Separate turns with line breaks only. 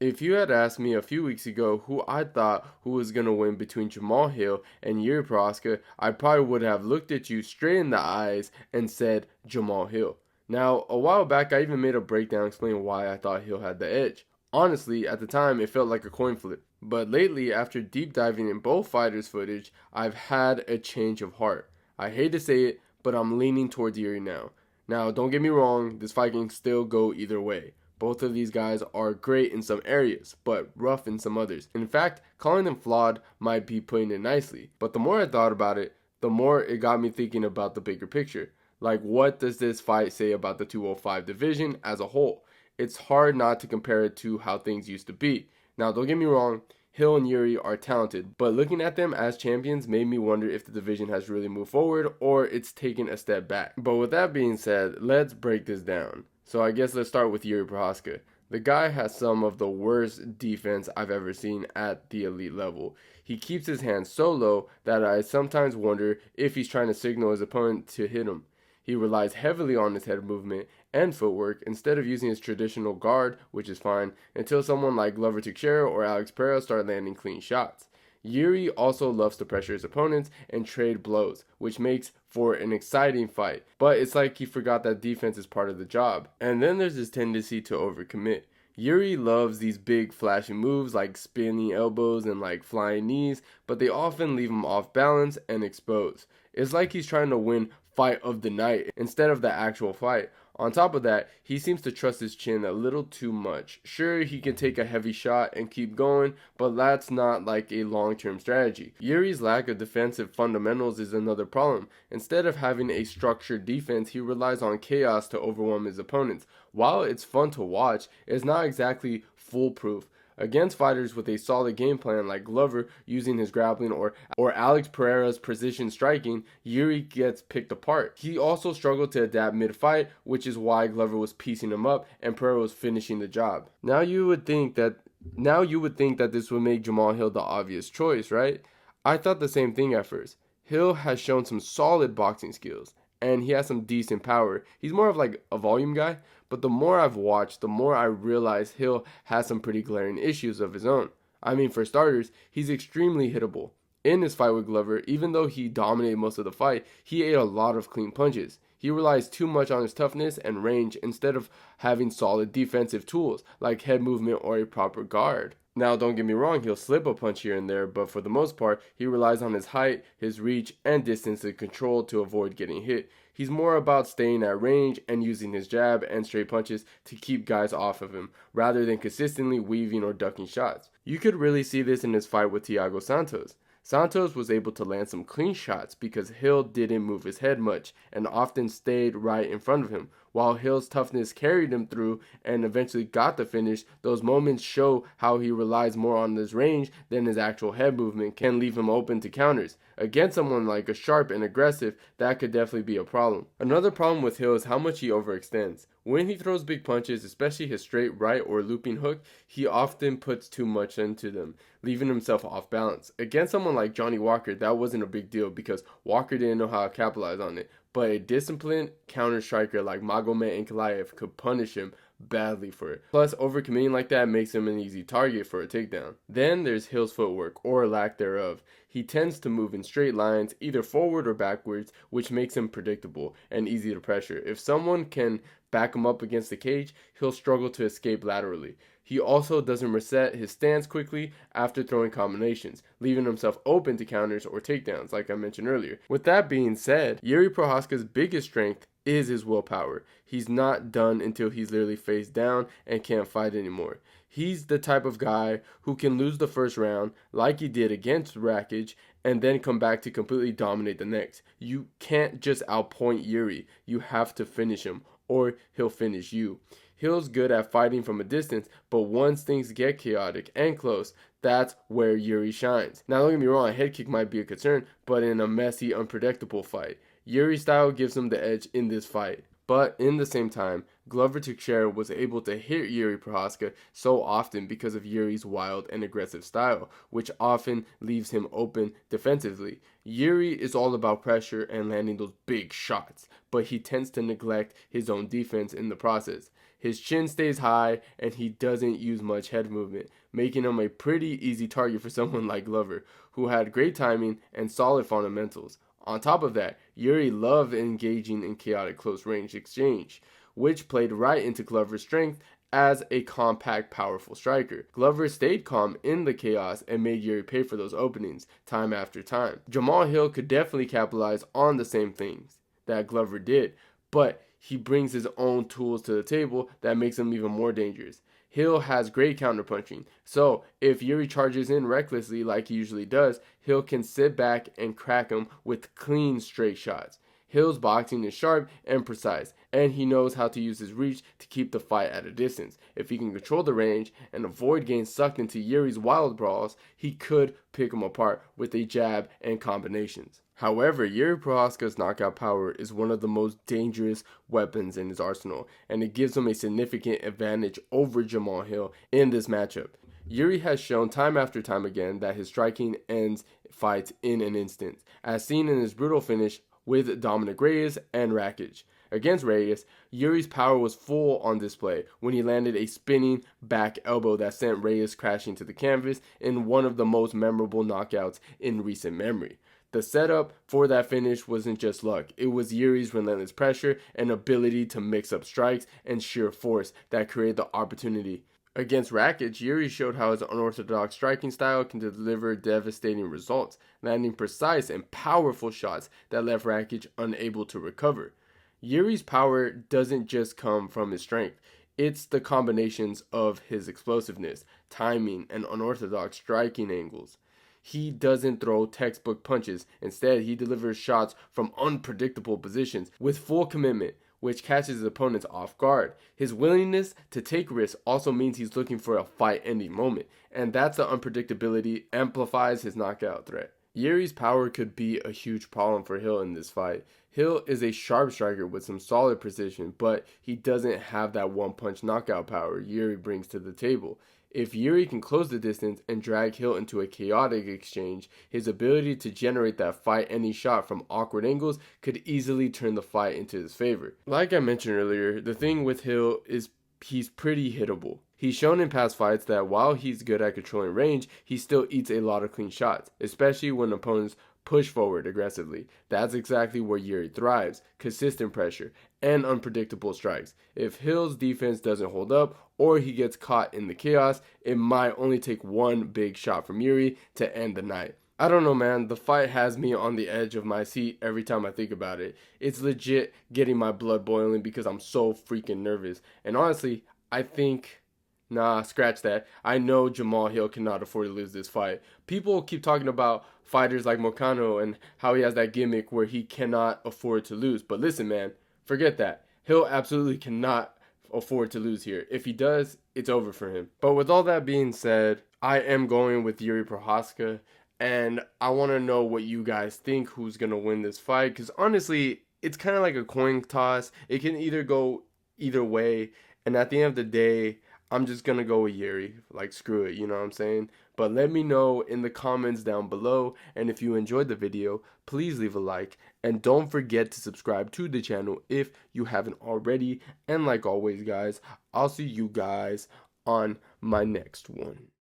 If you had asked me a few weeks ago who was going to win between Jamal Hill and Yuri Prohaska, I probably would have looked at you straight in the eyes and said Jamal Hill. Now, a while back, I even made a breakdown explaining why I thought Hill had the edge. Honestly, at the time, it felt like a coin flip. But lately, after deep diving in both fighters' footage, I've had a change of heart. I hate to say it, but I'm leaning towards Yuri now. Now, don't get me wrong, this fight can still go either way. Both of these guys are great in some areas, but rough in some others. In fact, calling them flawed might be putting it nicely. But the more I thought about it, the more it got me thinking about the bigger picture. Like, what does this fight say about the 205 division as a whole? It's hard not to compare it to how things used to be. Now, don't get me wrong, Hill and Yuri are talented, but looking at them as champions made me wonder if the division has really moved forward or it's taken a step back. But with that being said, let's break this down. So I guess let's start with Yuri Prohaska. The guy has some of the worst defense I've ever seen at the elite level. He keeps his hands so low that I sometimes wonder if he's trying to signal his opponent to hit him. He relies heavily on his head movement and footwork instead of using his traditional guard, which is fine, until someone like Glover Teixeira or Alex Pereira start landing clean shots. Yuri also loves to pressure his opponents and trade blows, which makes for an exciting fight. But it's like he forgot that defense is part of the job. And then there's this tendency to overcommit. Yuri loves these big flashy moves like spinning elbows and like flying knees, but they often leave him off balance and exposed. It's like he's trying to win fight of the night instead of the actual fight. On top of that, he seems to trust his chin a little too much. Sure, he can take a heavy shot and keep going, but that's not like a long-term strategy. Yuri's lack of defensive fundamentals is another problem. Instead of having a structured defense, he relies on chaos to overwhelm his opponents. While it's fun to watch, it's not exactly foolproof. Against fighters with a solid game plan like Glover using his grappling or Alex Pereira's precision striking, Yuri gets picked apart. He also struggled to adapt mid-fight, which is why Glover was piecing him up and Pereira was finishing the job. Now you would think that this would make Jamal Hill the obvious choice, right? I thought the same thing at first. Hill has shown some solid boxing skills, and he has some decent power. He's more of like a volume guy, but the more I've watched, the more I realize Hill has some pretty glaring issues of his own. I mean, for starters, he's extremely hittable. In his fight with Glover, even though he dominated most of the fight, he ate a lot of clean punches. He relies too much on his toughness and range instead of having solid defensive tools like head movement or a proper guard. Now, don't get me wrong, he'll slip a punch here and there, but for the most part, he relies on his height, his reach, and distance and control to avoid getting hit. He's more about staying at range and using his jab and straight punches to keep guys off of him, rather than consistently weaving or ducking shots. You could really see this in his fight with Thiago Santos. Santos was able to land some clean shots because Hill didn't move his head much and often stayed right in front of him. While Hill's toughness carried him through and eventually got the finish, those moments show how he relies more on his range than his actual head movement can leave him open to counters. Against someone like a sharp and aggressive, that could definitely be a problem. Another problem with Hill is how much he overextends. When he throws big punches, especially his straight right or looping hook, he often puts too much into them, leaving himself off balance. Against someone like Johnny Walker, that wasn't a big deal because Walker didn't know how to capitalize on it. But a disciplined counter striker like Magomed Ankalaev could punish him badly for it. Plus, overcommitting like that makes him an easy target for a takedown. Then there's Hill's footwork, or lack thereof. He tends to move in straight lines, either forward or backwards, which makes him predictable and easy to pressure. If someone can back him up against the cage, he'll struggle to escape laterally. He also doesn't reset his stance quickly after throwing combinations, leaving himself open to counters or takedowns, like I mentioned earlier. With that being said, Yuri Prohaska's biggest strength is his willpower. He's not done until he's literally face down and can't fight anymore. He's the type of guy who can lose the first round, like he did against Rakic, and then come back to completely dominate the next. You can't just outpoint Yuri. You have to finish him, or he'll finish you. Hill's good at fighting from a distance, but once things get chaotic and close, that's where Yuri shines. Now, don't get me wrong, a head kick might be a concern, but in a messy, unpredictable fight, Yuri's style gives him the edge in this fight. But in the same time, Glover Teixeira was able to hit Yuri Prohaska so often because of Yuri's wild and aggressive style, which often leaves him open defensively. Yuri is all about pressure and landing those big shots, but he tends to neglect his own defense in the process. His chin stays high and he doesn't use much head movement, making him a pretty easy target for someone like Glover, who had great timing and solid fundamentals. On top of that, Yuri loved engaging in chaotic close range exchange, which played right into Glover's strength as a compact, powerful striker. Glover stayed calm in the chaos and made Yuri pay for those openings time after time. Jamahal Hill could definitely capitalize on the same things that Glover did, but he brings his own tools to the table that makes him even more dangerous. Hill has great counterpunching, so if Yuri charges in recklessly like he usually does, Hill can sit back and crack him with clean straight shots. Hill's boxing is sharp and precise, and he knows how to use his reach to keep the fight at a distance. If he can control the range and avoid getting sucked into Yuri's wild brawls, he could pick him apart with a jab and combinations. However, Yuri Prochazka's knockout power is one of the most dangerous weapons in his arsenal, and it gives him a significant advantage over Jamahal Hill in this matchup. Yuri has shown time after time again that his striking ends fights in an instant, as seen in his brutal finish with Dominic Reyes and Rakic. Against Reyes, Yuri's power was full on display when he landed a spinning back elbow that sent Reyes crashing to the canvas in one of the most memorable knockouts in recent memory. The setup for that finish wasn't just luck, it was Yuri's relentless pressure and ability to mix up strikes and sheer force that created the opportunity. Against Rakic, Yuri showed how his unorthodox striking style can deliver devastating results, landing precise and powerful shots that left Rakic unable to recover. Yuri's power doesn't just come from his strength, it's the combinations of his explosiveness, timing, and unorthodox striking angles. He doesn't throw textbook punches, instead he delivers shots from unpredictable positions with full commitment, which catches his opponents off guard. His willingness to take risks also means he's looking for a fight-ending moment, and that's the unpredictability amplifies his knockout threat. Yuri's power could be a huge problem for Hill in this fight. Hill is a sharp striker with some solid precision, but he doesn't have that one-punch knockout power Yuri brings to the table. If Yuri can close the distance and drag Hill into a chaotic exchange, his ability to generate that fight-ending shot from awkward angles could easily turn the fight into his favor. Like I mentioned earlier, the thing with Hill is he's pretty hittable. He's shown in past fights that while he's good at controlling range, he still eats a lot of clean shots, especially when opponents push forward aggressively. That's exactly where Yuri thrives, consistent pressure and unpredictable strikes. If Hill's defense doesn't hold up or he gets caught in the chaos, it might only take one big shot from Yuri to end the night. I don't know, man. The fight has me on the edge of my seat every time I think about it. It's legit getting my blood boiling because I'm so freaking nervous. And honestly, I think... Nah, scratch that. I know Jamahal Hill cannot afford to lose this fight. People keep talking about fighters like Moicano and how he has that gimmick where he cannot afford to lose. But listen, man, forget that. Hill absolutely cannot afford to lose here. If he does, it's over for him. But with all that being said, I am going with Yuri Prochazka, and I want to know what you guys think who's going to win this fight, because honestly, it's kind of like a coin toss. It can either go either way, and at the end of the day, I'm just going to go with Yuri. Like, screw it, you know what I'm saying? But let me know in the comments down below. And if you enjoyed the video, please leave a like. And don't forget to subscribe to the channel if you haven't already. And like always, guys, I'll see you guys on my next one.